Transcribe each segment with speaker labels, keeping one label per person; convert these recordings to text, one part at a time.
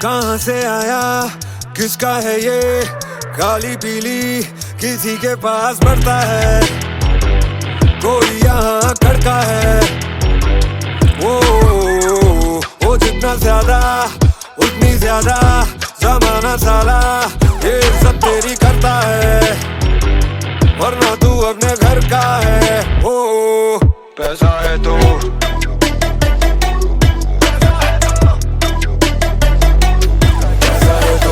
Speaker 1: कहाँ से आया, किसका है ये, काली पीली किसी के पास बढ़ता है, कोई यहाँ खड़का है। वो जितना ज्यादा उतनी ज्यादा जमाना साला ये सब तेरी करता है, वरना तू अपने घर का है। ओ पैसा है तो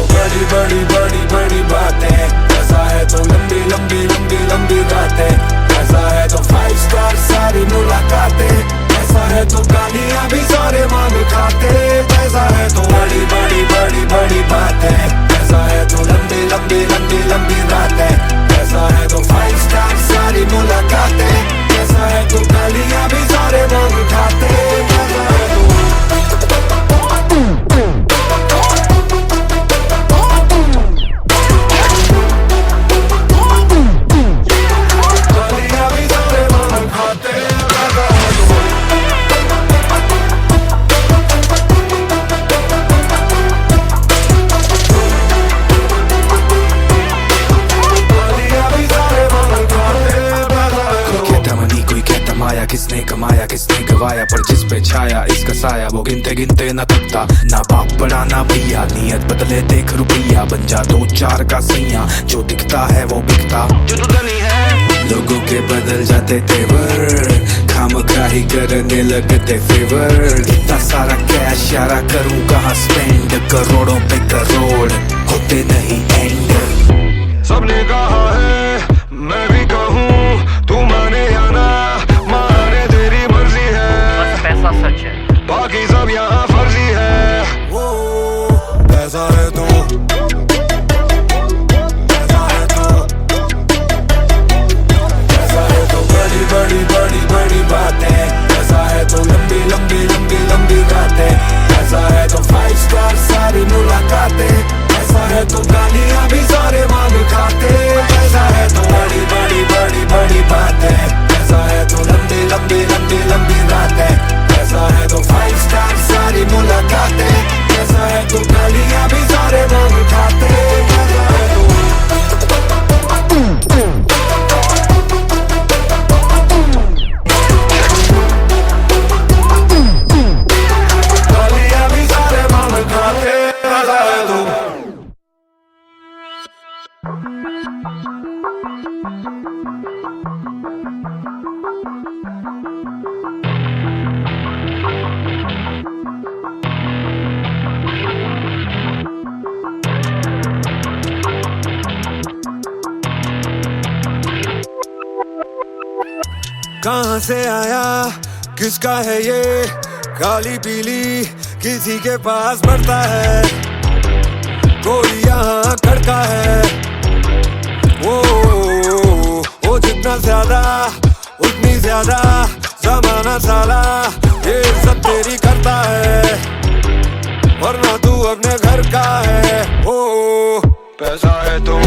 Speaker 1: बड़ी बड़ी बड़ी बड़ी बातें, पैसा है तो लंबी लंबी लंबी लंबी बातें, पैसा है तो 5 स्टार सारी मुलाकातें, पैसा है तो गालियां भी सारे मांग खाते, पैसा है तो बड़ी बड़ी बड़ी बड़ी बातें, पैसा है तो लंबी लंबी लंबी लंबी बातें, पैसा है तो 5 स्टार सारी मुलाकातें, पैसा है तो गालियां भी सारे मांग खाते, पैसा है तो
Speaker 2: किसने कमाया किसने गवाया, पर जिस पे छाया इसका साया वो गिनते गिनते न थकता, ना बाप बड़ा ना भैया, नियत बदले देख रुपया, बन जा 2-4 का सैया, जो दिखता है वो बिकता, जो तो धनी है लोगों के बदल जाते तेवर, खामखाही करने लगते फेवर, इतना सारा कैश यारा करूं कहाँ स्पेंड, करोड़ों पे करोड़ होते नहीं एंड।
Speaker 1: सबने कहा है मैं भी कहूँ, तू माने या ना माने तेरी मर्जी है,
Speaker 3: बस पैसा सच है,
Speaker 1: बाकी सब यहाँ फर्जी है। वो पैसा है तो बड़ी बड़ी बड़ी बड़ी बातें, पैसा है तो लंबी लंबी लंबी लंबी बातें, पैसा है तो 5 स्टार सारी मुलाकातें, पैसा है तो गालियां भी सारे मांग खाते, पैसा है तो बड़ी बड़ी बड़ी बड़ी बातें, पैसा है तो लंबी लंबी लंबी लंबी बातें, पैसा है तो 5 स्टार सारी मुलाकातें, पैसा है तो गालियां भी सारे मांग खाते, पैसा है तो कहाँ से आया, किसका है ये, काली पीली किसी के पास बढ़ता है, कोई यहाँ खड़का है। वो जितना ज्यादा उतनी ज्यादा जमाना साला ये सब तेरी करता है, वरना तू अपने घर का है। ओ पैसा है तो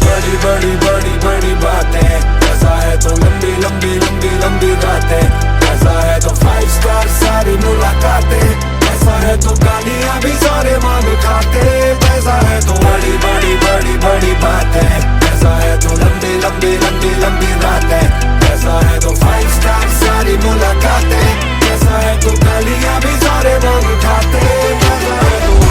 Speaker 1: बड़ी बड़ी बड़ी बड़ी बातें, पैसा है तो लंबी लंबी लंबी लंबी बातें, पैसा है तो 5 स्टार सारी मुलाकातें, पैसा है तो गालियां भी सारे मांग खाते, पैसा है तो बड़ी बड़ी बड़ी बड़ी बातें, पैसा है तो लंबी लंबी लंबी लंबी बातें, पैसा है तो 5 स्टार सारी मुलाकातें, पैसा है तो गालियां भी सारे मांग खाते, पैसा है तो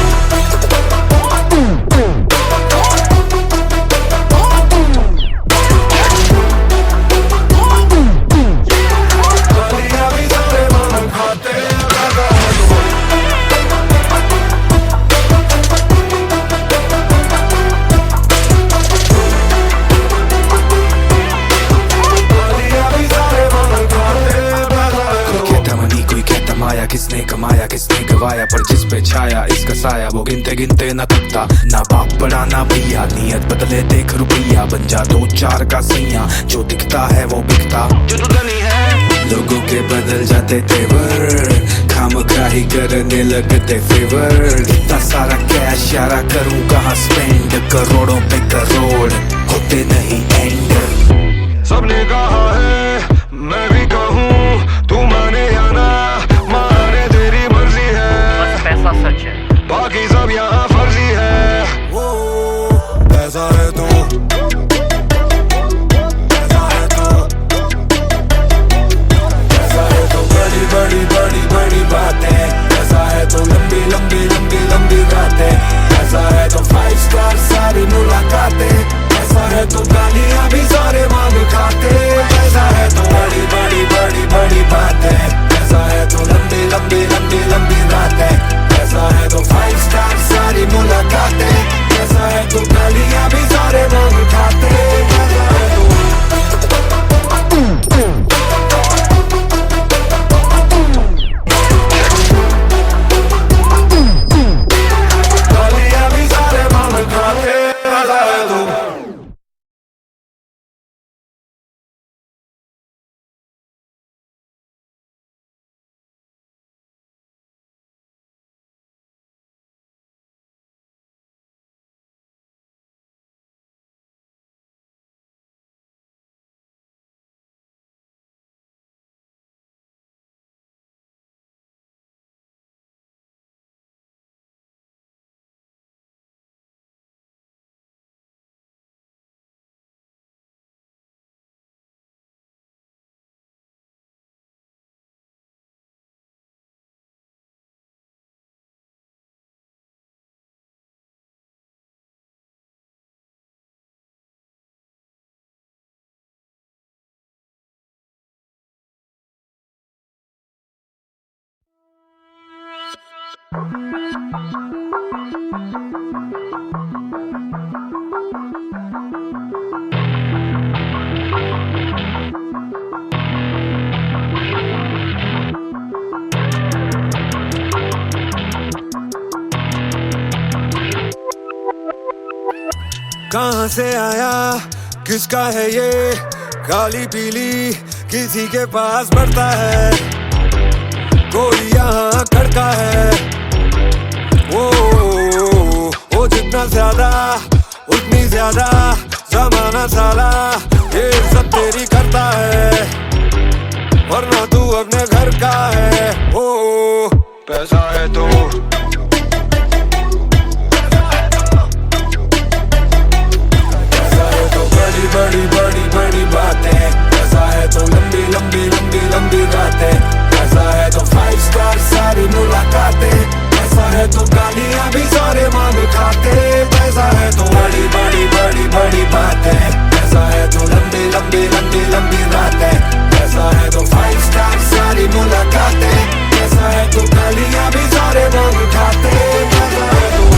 Speaker 2: किसने कमाया किसने गवाया, पर जिस पे छाया इसका साया वो गिनते गिनते न थकता, ना बाप बड़ा ना भैया, नियत बदले देख रुपया, बन जा 2-4 का सैया, जो दिखता है वो बिकता, जो तो धनी है लोगों के बदल जाते तेवर, खामखाही करने लगते फेवर, इतना सारा कैश यारा करूं कहाँ स्पेंड, करोड़ों पे करोड़ होते नहीं एंड।
Speaker 1: सबने कहा है मैं भी कहूँ, कहाँ से आया किसका है ये काली पीली किसी के पास बढ़ता है कोई यहाँ करता है ओ जितना ज्यादा उतनी ज्यादा जमाना साला ये सब तेरी करता है वरना तू अपने घर का है ओ पैसा है तो बड़ी बड़ी बड़ी बातें ऐसा है तो लंबी लंबी लंबी लंबी रातें ऐसा है तो 5 स्टार सारी मुलाकातें ऐसा है तो गालियां भी सारे मांग खाते ऐसा है तो बड़ी बड़ी बड़ी बड़ी बातें ऐसा है तो लंबी लंबी लंबी लंबी रातें ऐसा है तो 5 स्टार सारी मुलाकातें ऐसा है तो गालियां भी सारे मांग खाते ऐसा है तो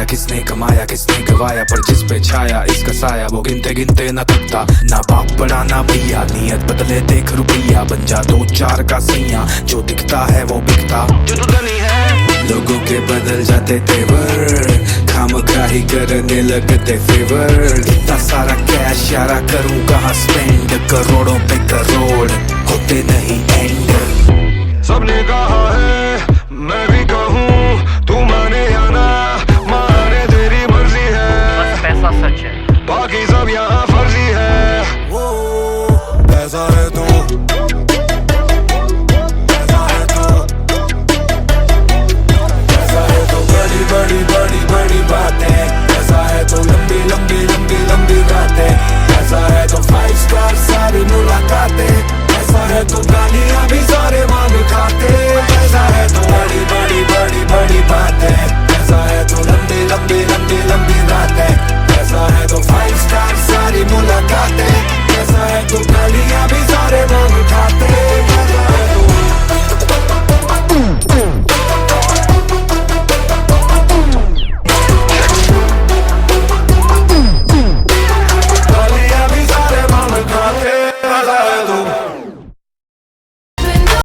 Speaker 2: किसने कमाया किसने गवाया पर जिस पे छाया इसका साया वो गिनते गिनते न थकता ना बाप बड़ा ना भैया नियत बदले देख रुपया बन जा 2-4 का सैया जो दिखता है वो बिकता लोगों के बदल जाते तेवर खामखाही करने लगते फेवर इतना सारा कैश यारा करूं कहाँ स्पेंड करोड़ों पे करोड़ होते नहीं एंड
Speaker 1: सबने कहा है